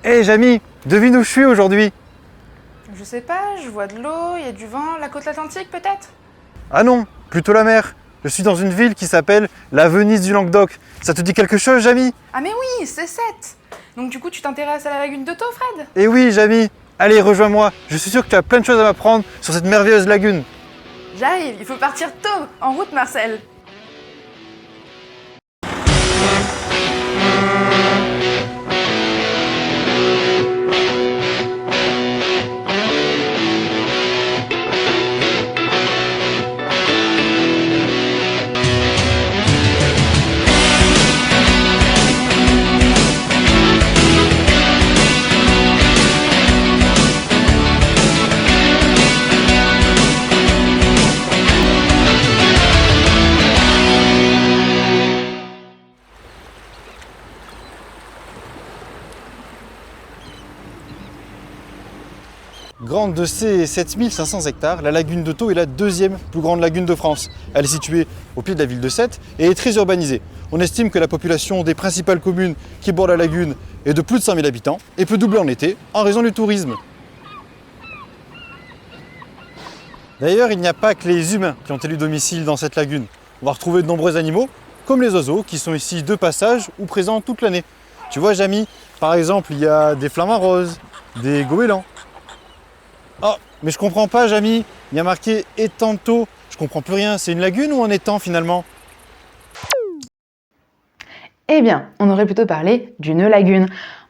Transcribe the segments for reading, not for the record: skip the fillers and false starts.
Hé Jamy, devine où je suis aujourd'hui? Je sais pas, je vois de l'eau, il y a du vent, la côte atlantique peut-être? Ah non, plutôt la mer. Je suis dans une ville qui s'appelle la Venise du Languedoc. Ça te dit quelque chose, Jamy? Ah mais oui, c'est 7. Donc du coup tu t'intéresses à la lagune de Thau, Fred? Eh oui, Jamy, allez, rejoins-moi. Je suis sûr que tu as plein de choses à m'apprendre sur cette merveilleuse lagune. J'arrive, il faut partir tôt, en route Marcel. Grande de ses 7500 hectares, la lagune de Thau est la deuxième plus grande lagune de France. Elle est située au pied de la ville de Sète et est très urbanisée. On estime que la population des principales communes qui bordent la lagune est de plus de 5000 habitants et peut doubler en été en raison du tourisme. D'ailleurs, il n'y a pas que les humains qui ont élu domicile dans cette lagune. On va retrouver de nombreux animaux, comme les oiseaux, qui sont ici de passage ou présents toute l'année. Tu vois, Jamy, par exemple, il y a des flamants roses, des goélands. Oh, mais je comprends pas, Jamy. Il y a marqué étang de Thau. Je comprends plus rien. C'est une lagune ou un étang finalement? Eh bien, on aurait plutôt parlé d'une lagune.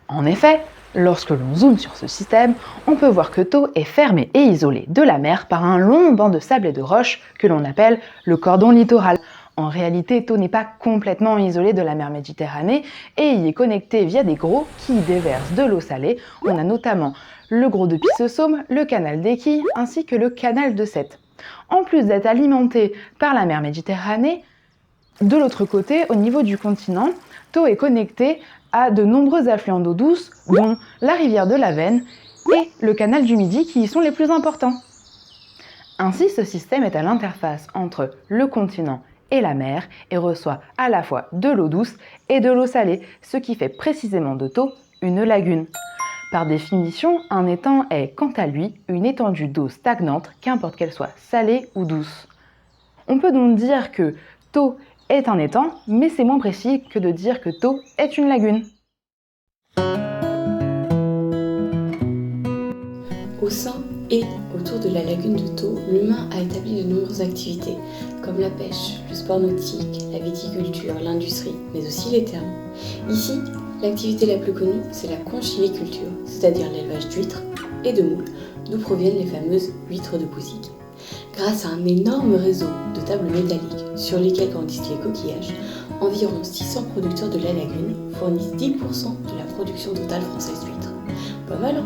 En effet, lorsque l'on zoome sur ce système, on peut voir que Thau est fermé et isolé de la mer par un long banc de sable et de roches que l'on appelle le cordon littoral. En réalité, Thau n'est pas complètement isolé de la mer Méditerranée et y est connecté via des gros qui y déversent de l'eau salée. On a notamment le gros de Pisse-Saume, le canal d'Équille ainsi que le canal de Sète. En plus d'être alimenté par la mer Méditerranée, de l'autre côté, au niveau du continent, Thau est connecté à de nombreux affluents d'eau douce, dont la rivière de la Veine et le canal du Midi qui y sont les plus importants. Ainsi, ce système est à l'interface entre le continent et la mer et reçoit à la fois de l'eau douce et de l'eau salée, ce qui fait précisément de Thau une lagune. Par définition, un étang est, quant à lui, une étendue d'eau stagnante, qu'importe qu'elle soit salée ou douce. On peut donc dire que Thau est un étang, mais c'est moins précis que de dire que Thau est une lagune. Au sein et autour de la lagune de Thau, l'humain a établi de nombreuses activités, comme la pêche, le sport nautique, la viticulture, l'industrie, mais aussi les thermes. Ici, l'activité la plus connue, c'est la conchiliculture, c'est-à-dire l'élevage d'huîtres et de moules, d'où proviennent les fameuses huîtres de Pousic. Grâce à un énorme réseau de tables métalliques sur lesquelles grandissent les coquillages, environ 600 producteurs de la lagune fournissent 10% de la production totale française d'huîtres. Pas mal, hein?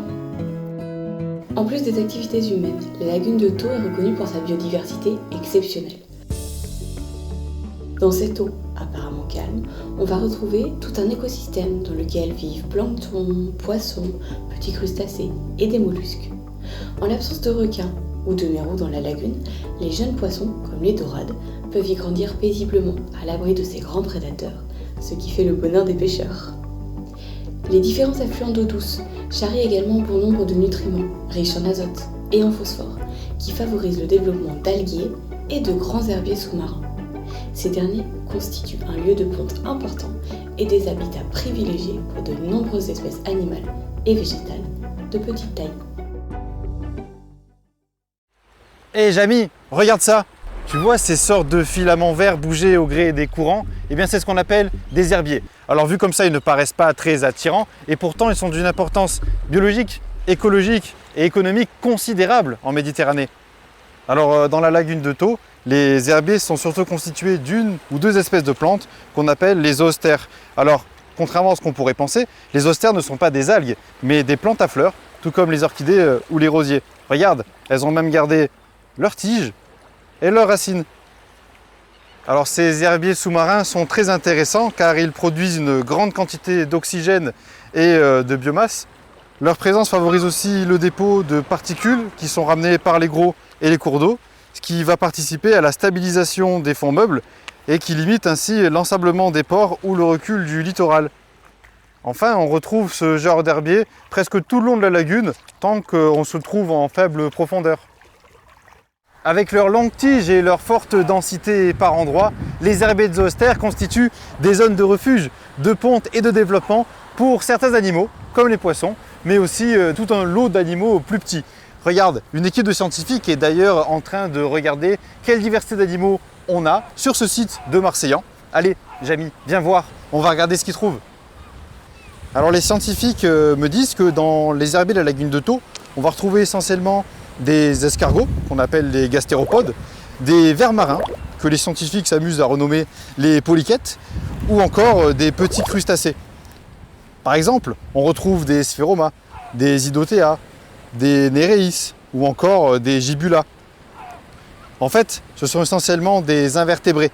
En plus des activités humaines, la lagune de Thau est reconnue pour sa biodiversité exceptionnelle. Dans cette eau apparemment calme, on va retrouver tout un écosystème dans lequel vivent plancton, poissons, petits crustacés et des mollusques. En l'absence de requins ou de mérous dans la lagune, les jeunes poissons, comme les dorades, peuvent y grandir paisiblement à l'abri de ces grands prédateurs, ce qui fait le bonheur des pêcheurs. Les différents affluents d'eau douce charrient également bon nombre de nutriments riches en azote et en phosphore, qui favorisent le développement d'alguiers et de grands herbiers sous-marins. Ces derniers constituent un lieu de ponte important et des habitats privilégiés pour de nombreuses espèces animales et végétales de petite taille. Hé Jamy, regarde ça. Tu vois ces sortes de filaments verts bouger au gré des courants? Eh bien c'est ce qu'on appelle des herbiers. Alors vu comme ça, ils ne paraissent pas très attirants et pourtant ils sont d'une importance biologique, écologique et économique considérable en Méditerranée. Alors dans la lagune de Thau, les herbiers sont surtout constitués d'une ou deux espèces de plantes qu'on appelle les zoostères. Alors contrairement à ce qu'on pourrait penser, les zoostères ne sont pas des algues, mais des plantes à fleurs, tout comme les orchidées ou les rosiers. Regarde, elles ont même gardé leurs tiges et leurs racines. Alors ces herbiers sous-marins sont très intéressants car ils produisent une grande quantité d'oxygène et de biomasse. Leur présence favorise aussi le dépôt de particules qui sont ramenées par les gros et les cours d'eau, ce qui va participer à la stabilisation des fonds meubles et qui limite ainsi l'ensablement des ports ou le recul du littoral. Enfin, on retrouve ce genre d'herbier presque tout le long de la lagune, tant qu'on se trouve en faible profondeur. Avec leurs longues tiges et leur forte densité par endroits, les herbiers de zoostère constituent des zones de refuge, de ponte et de développement pour certains animaux, comme les poissons, mais aussi tout un lot d'animaux plus petits. Regarde, une équipe de scientifiques est d'ailleurs en train de regarder quelle diversité d'animaux on a sur ce site de Marseillan. Allez, Jamy, viens voir, on va regarder ce qu'ils trouvent. Alors les scientifiques me disent que dans les herbiers de la lagune de Thau, on va retrouver essentiellement des escargots, qu'on appelle les gastéropodes, des vers marins, que les scientifiques s'amusent à renommer les polychètes, ou encore des petits crustacés. Par exemple, on retrouve des sphéromas, des idotéas, des néréis, ou encore des gibulas. En fait, ce sont essentiellement des invertébrés.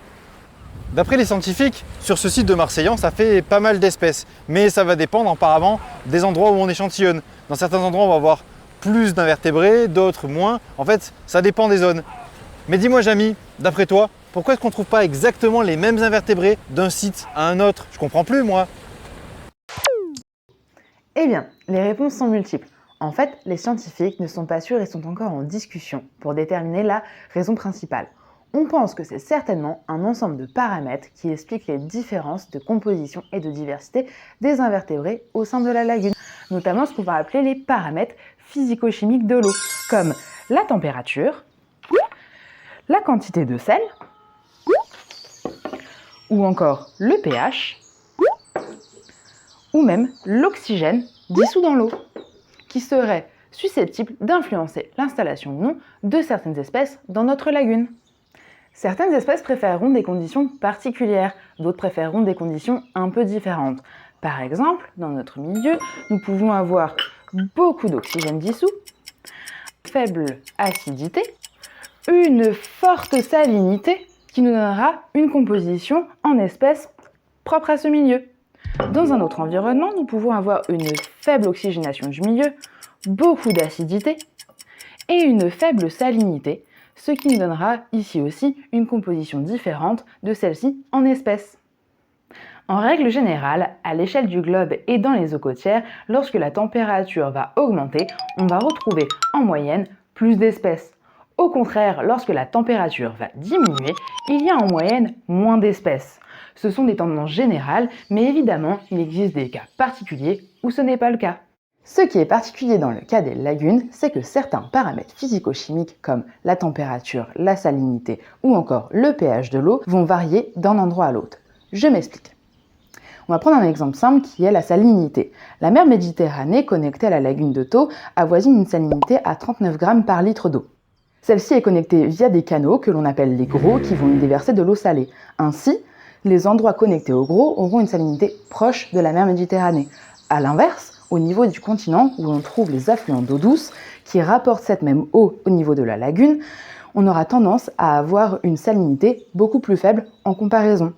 D'après les scientifiques, sur ce site de Marseillan, ça fait pas mal d'espèces, mais ça va dépendre apparemment des endroits où on échantillonne. Dans certains endroits, on va avoir plus d'invertébrés, d'autres moins. En fait, ça dépend des zones. Mais dis-moi, Jamy, d'après toi, pourquoi est-ce qu'on ne trouve pas exactement les mêmes invertébrés d'un site à un autre? Je comprends plus, moi. Eh bien, les réponses sont multiples. En fait, les scientifiques ne sont pas sûrs et sont encore en discussion pour déterminer la raison principale. On pense que c'est certainement un ensemble de paramètres qui expliquent les différences de composition et de diversité des invertébrés au sein de la lagune, notamment ce qu'on va appeler les paramètres physico-chimiques de l'eau, comme la température, la quantité de sel, ou encore le pH, ou même l'oxygène dissous dans l'eau, qui serait susceptible d'influencer l'installation ou non de certaines espèces dans notre lagune. Certaines espèces préféreront des conditions particulières, d'autres préféreront des conditions un peu différentes. Par exemple, dans notre milieu, nous pouvons avoir beaucoup d'oxygène dissous, faible acidité, une forte salinité qui nous donnera une composition en espèces propre à ce milieu. Dans un autre environnement, nous pouvons avoir une faible oxygénation du milieu, beaucoup d'acidité et une faible salinité, ce qui nous donnera ici aussi une composition différente de celle-ci en espèces. En règle générale, à l'échelle du globe et dans les eaux côtières, lorsque la température va augmenter, on va retrouver en moyenne plus d'espèces. Au contraire, lorsque la température va diminuer, il y a en moyenne moins d'espèces. Ce sont des tendances générales, mais évidemment, il existe des cas particuliers où ce n'est pas le cas. Ce qui est particulier dans le cas des lagunes, c'est que certains paramètres physico-chimiques comme la température, la salinité ou encore le pH de l'eau vont varier d'un endroit à l'autre. Je m'explique. On va prendre un exemple simple qui est la salinité. La mer Méditerranée connectée à la lagune de Thau avoisine une salinité à 39 grammes par litre d'eau. Celle-ci est connectée via des canaux que l'on appelle les gros qui vont y déverser de l'eau salée. Ainsi, les endroits connectés aux gros auront une salinité proche de la mer Méditerranée. A l'inverse, au niveau du continent où on trouve les affluents d'eau douce qui rapportent cette même eau au niveau de la lagune, on aura tendance à avoir une salinité beaucoup plus faible en comparaison.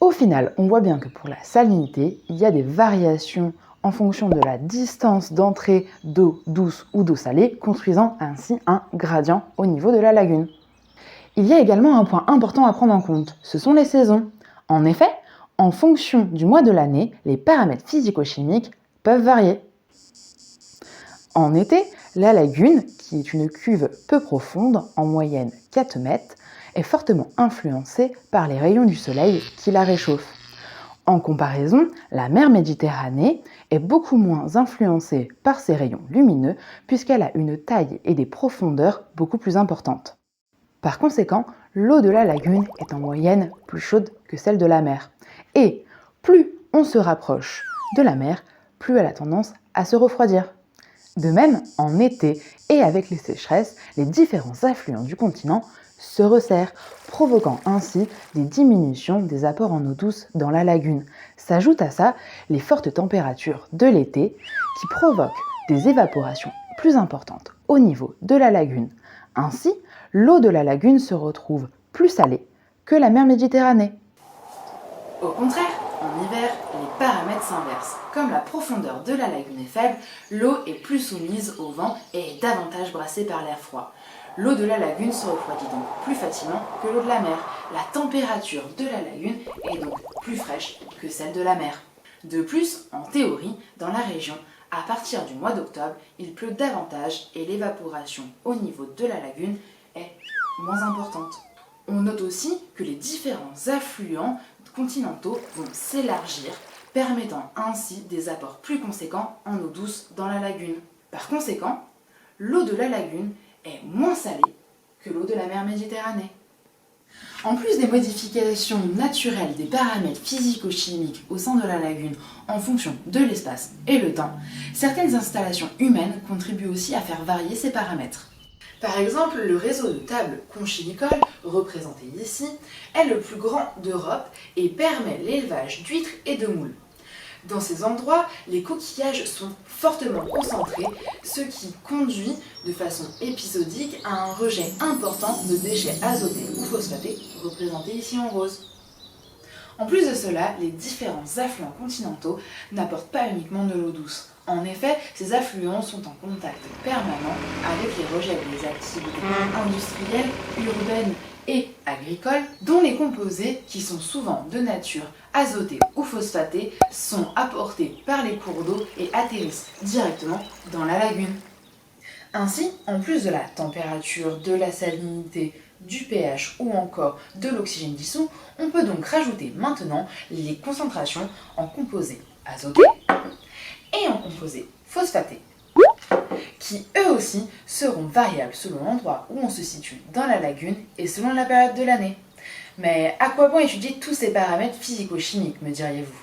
Au final, on voit bien que pour la salinité, il y a des variations en fonction de la distance d'entrée d'eau douce ou d'eau salée, construisant ainsi un gradient au niveau de la lagune. Il y a également un point important à prendre en compte, ce sont les saisons. En effet, en fonction du mois de l'année, les paramètres physico-chimiques peuvent varier. En été, la lagune, qui est une cuve peu profonde, en moyenne 4 mètres, est fortement influencée par les rayons du soleil qui la réchauffent. En comparaison, la mer Méditerranée est beaucoup moins influencée par ces rayons lumineux puisqu'elle a une taille et des profondeurs beaucoup plus importantes. Par conséquent, l'eau de la lagune est en moyenne plus chaude que celle de la mer. Et plus on se rapproche de la mer, plus elle a tendance à se refroidir. De même, en été et avec les sécheresses, les différents affluents du continent se resserrent, provoquant ainsi des diminutions des apports en eau douce dans la lagune. S'ajoutent à ça les fortes températures de l'été qui provoquent des évaporations plus importantes au niveau de la lagune. Ainsi, l'eau de la lagune se retrouve plus salée que la mer Méditerranée. Au contraire, en hiver, les paramètres s'inversent. Comme la profondeur de la lagune est faible, l'eau est plus soumise au vent et est davantage brassée par l'air froid. L'eau de la lagune se refroidit donc plus facilement que l'eau de la mer. La température de la lagune est donc plus fraîche que celle de la mer. De plus, en théorie, dans la région, à partir du mois d'octobre, il pleut davantage et l'évaporation au niveau de la lagune est moins importante. On note aussi que les différents affluents continentaux vont s'élargir, permettant ainsi des apports plus conséquents en eau douce dans la lagune. Par conséquent, l'eau de la lagune est moins salée que l'eau de la mer Méditerranée. En plus des modifications naturelles des paramètres physico-chimiques au sein de la lagune en fonction de l'espace et le temps, certaines installations humaines contribuent aussi à faire varier ces paramètres. Par exemple, le réseau de tables conchylicoles, représenté ici, est le plus grand d'Europe et permet l'élevage d'huîtres et de moules. Dans ces endroits, les coquillages sont fortement concentrés, ce qui conduit de façon épisodique à un rejet important de déchets azotés ou phosphatés, représentés ici en rose. En plus de cela, les différents affluents continentaux n'apportent pas uniquement de l'eau douce. En effet, ces affluents sont en contact permanent avec les rejets des activités industrielles, urbaines et agricoles, dont les composés, qui sont souvent de nature azotée ou phosphatée, sont apportés par les cours d'eau et atterrissent directement dans la lagune. Ainsi, en plus de la température, de la salinité, du pH ou encore de l'oxygène dissous, on peut donc rajouter maintenant les concentrations en composés azotés et en composés phosphatés, qui eux aussi seront variables selon l'endroit où on se situe dans la lagune et selon la période de l'année. Mais à quoi bon étudier tous ces paramètres physico-chimiques, me diriez-vous ?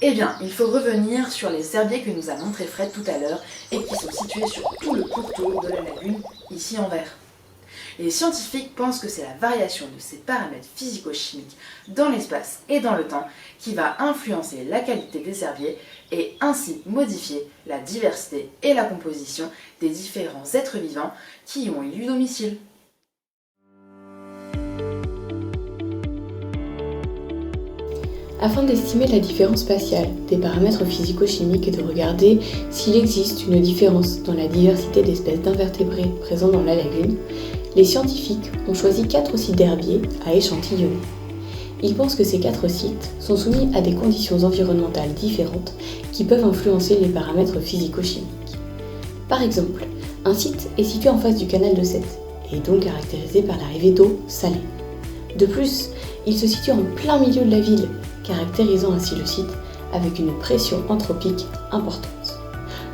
Eh bien, il faut revenir sur les herbiers que nous a montré Fred tout à l'heure et qui sont situés sur tout le pourtour de la lagune, ici en vert. Les scientifiques pensent que c'est la variation de ces paramètres physico-chimiques dans l'espace et dans le temps qui va influencer la qualité des herbiers et ainsi modifier la diversité et la composition des différents êtres vivants qui y ont élu domicile. Afin d'estimer la différence spatiale des paramètres physico-chimiques et de regarder s'il existe une différence dans la diversité d'espèces d'invertébrés présents dans la lagune, les scientifiques ont choisi 4 sites d'herbiers à échantillonner. Ils pensent que ces 4 sites sont soumis à des conditions environnementales différentes qui peuvent influencer les paramètres physico-chimiques. Par exemple, un site est situé en face du canal de Sète et est donc caractérisé par l'arrivée d'eau salée. De plus, il se situe en plein milieu de la ville, caractérisant ainsi le site avec une pression anthropique importante.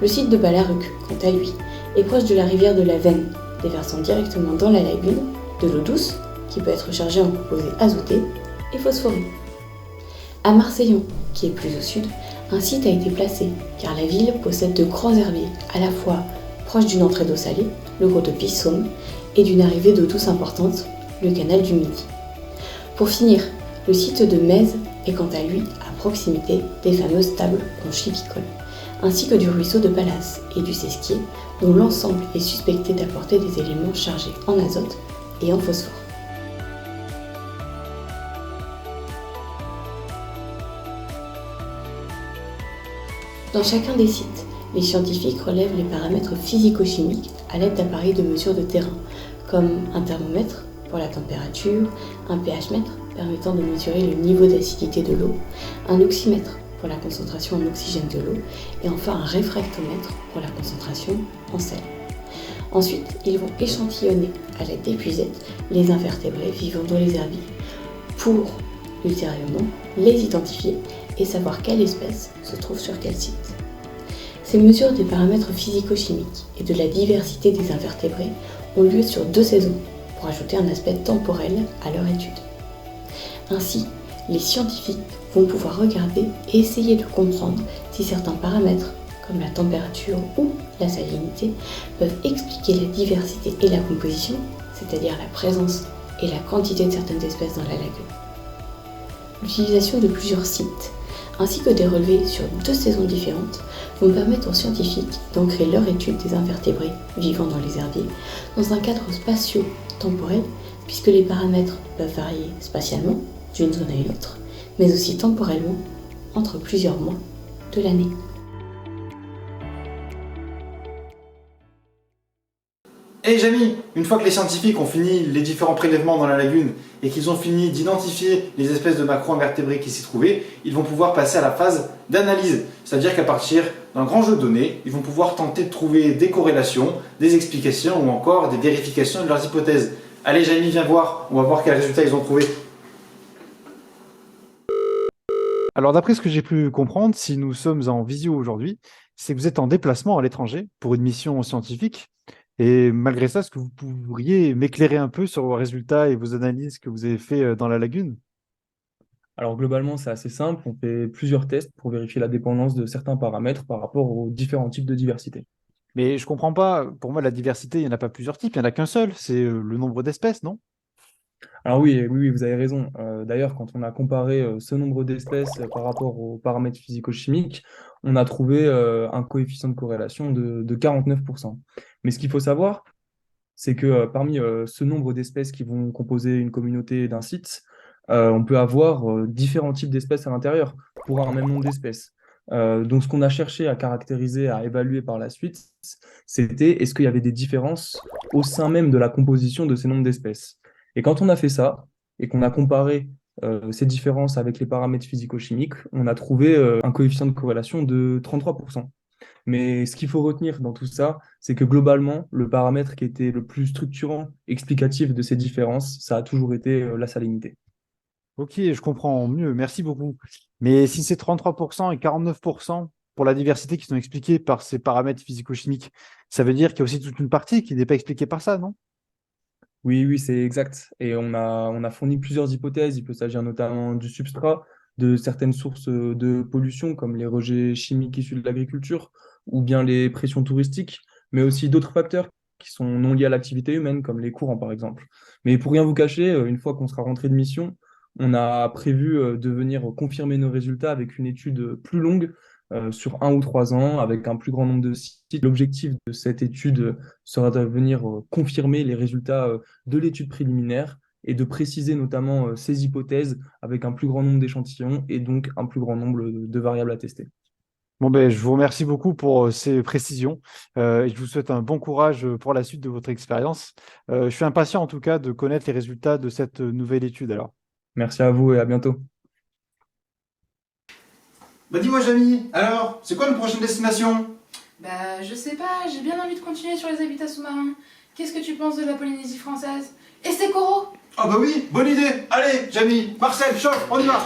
Le site de Ballaruc, quant à lui, est proche de la rivière de la Veine, déversant directement dans la lagune de l'eau douce qui peut être chargée en composés azotés et phosphorés. À Marseillon, qui est plus au sud, un site a été placé car la ville possède de grands herbiers à la fois proches d'une entrée d'eau salée, le Gros de Pissaume, et d'une arrivée d'eau douce importante, le canal du Midi. Pour finir, le site de Metz est quant à lui à proximité des fameuses tables conchylicoles, ainsi que du ruisseau de Pallas et du Sesquier, dont l'ensemble est suspecté d'apporter des éléments chargés en azote et en phosphore. Dans chacun des sites, les scientifiques relèvent les paramètres physico-chimiques à l'aide d'appareils de mesure de terrain, comme un thermomètre pour la température, un pH-mètre permettant de mesurer le niveau d'acidité de l'eau, un oxymètre pour la concentration en oxygène de l'eau, et enfin un réfractomètre pour la concentration en sel. Ensuite, ils vont échantillonner à l'aide d'épuisettes les invertébrés vivant dans les herbiers, pour ultérieurement les identifier et savoir quelle espèce se trouve sur quel site. Ces mesures des paramètres physico-chimiques et de la diversité des invertébrés ont lieu sur 2 saisons, pour ajouter un aspect temporel à leur étude. Ainsi, les scientifiques vont pouvoir regarder et essayer de comprendre si certains paramètres, comme la température ou la salinité, peuvent expliquer la diversité et la composition, c'est-à-dire la présence et la quantité de certaines espèces dans la lagune. L'utilisation de plusieurs sites, ainsi que des relevés sur 2 saisons différentes, vont permettre aux scientifiques d'ancrer leur étude des invertébrés vivant dans les herbiers dans un cadre spatio-temporel, puisque les paramètres peuvent varier spatialement d'une zone à une autre, mais aussi temporellement entre plusieurs mois de l'année. Hey Jamy, une fois que les scientifiques ont fini les différents prélèvements dans la lagune et qu'ils ont fini d'identifier les espèces de macro-invertébrés qui s'y trouvaient, ils vont pouvoir passer à la phase d'analyse. C'est-à-dire qu'à partir d'un grand jeu de données, ils vont pouvoir tenter de trouver des corrélations, des explications ou encore des vérifications de leurs hypothèses. Allez Jamy, viens voir, on va voir quels résultats ils ont trouvé. Alors d'après ce que j'ai pu comprendre, si nous sommes en visio aujourd'hui, c'est que vous êtes en déplacement à l'étranger pour une mission scientifique. Et malgré ça, est-ce que vous pourriez m'éclairer un peu sur vos résultats et vos analyses que vous avez fait dans la lagune? Alors globalement, c'est assez simple. On fait plusieurs tests pour vérifier la dépendance de certains paramètres par rapport aux différents types de diversité. Mais je comprends pas, pour moi la diversité, il n'y en a pas plusieurs types, il n'y en a qu'un seul, c'est le nombre d'espèces, non? Alors oui, vous avez raison. D'ailleurs, quand on a comparé ce nombre d'espèces par rapport aux paramètres physico-chimiques, on a trouvé un coefficient de corrélation de 49%. Mais ce qu'il faut savoir, c'est que parmi ce nombre d'espèces qui vont composer une communauté d'un site, on peut avoir différents types d'espèces à l'intérieur pour un même nombre d'espèces. Donc, ce qu'on a cherché à caractériser, à évaluer par la suite, c'était est-ce qu'il y avait des différences au sein même de la composition de ces nombres d'espèces. Et quand on a fait ça, et qu'on a comparé ces différences avec les paramètres physico-chimiques, on a trouvé un coefficient de corrélation de 33%. Mais ce qu'il faut retenir dans tout ça, c'est que globalement, le paramètre qui était le plus structurant, explicatif de ces différences, ça a toujours été la salinité. Ok, je comprends mieux, merci beaucoup. Mais si c'est 33% et 49% pour la diversité qui sont expliqués par ces paramètres physico-chimiques, ça veut dire qu'il y a aussi toute une partie qui n'est pas expliquée par ça, non? Oui, c'est exact. Et on a fourni plusieurs hypothèses. Il peut s'agir notamment du substrat, de certaines sources de pollution, comme les rejets chimiques issus de l'agriculture, ou bien les pressions touristiques, mais aussi d'autres facteurs qui sont non liés à l'activité humaine, comme les courants, par exemple. Mais pour rien vous cacher, une fois qu'on sera rentré de mission, on a prévu de venir confirmer nos résultats avec une étude plus longue, sur 1 ou 3 ans, avec un plus grand nombre de sites. L'objectif de cette étude sera de venir confirmer les résultats de l'étude préliminaire et de préciser notamment ces hypothèses avec un plus grand nombre d'échantillons et donc un plus grand nombre de variables à tester. Bon, ben, je vous remercie beaucoup pour ces précisions et je vous souhaite un bon courage pour la suite de votre expérience. Je suis impatient en tout cas de connaître les résultats de cette nouvelle étude alors. Merci à vous et à bientôt. Bah dis-moi Jamy, alors, c'est quoi notre prochaine destination? Bah, je sais pas, j'ai bien envie de continuer sur les habitats sous-marins. Qu'est-ce que tu penses de la Polynésie française? Et ses coraux? Ah bah oui, bonne idée. Allez Jamy, Marcel, chauffe, on y va.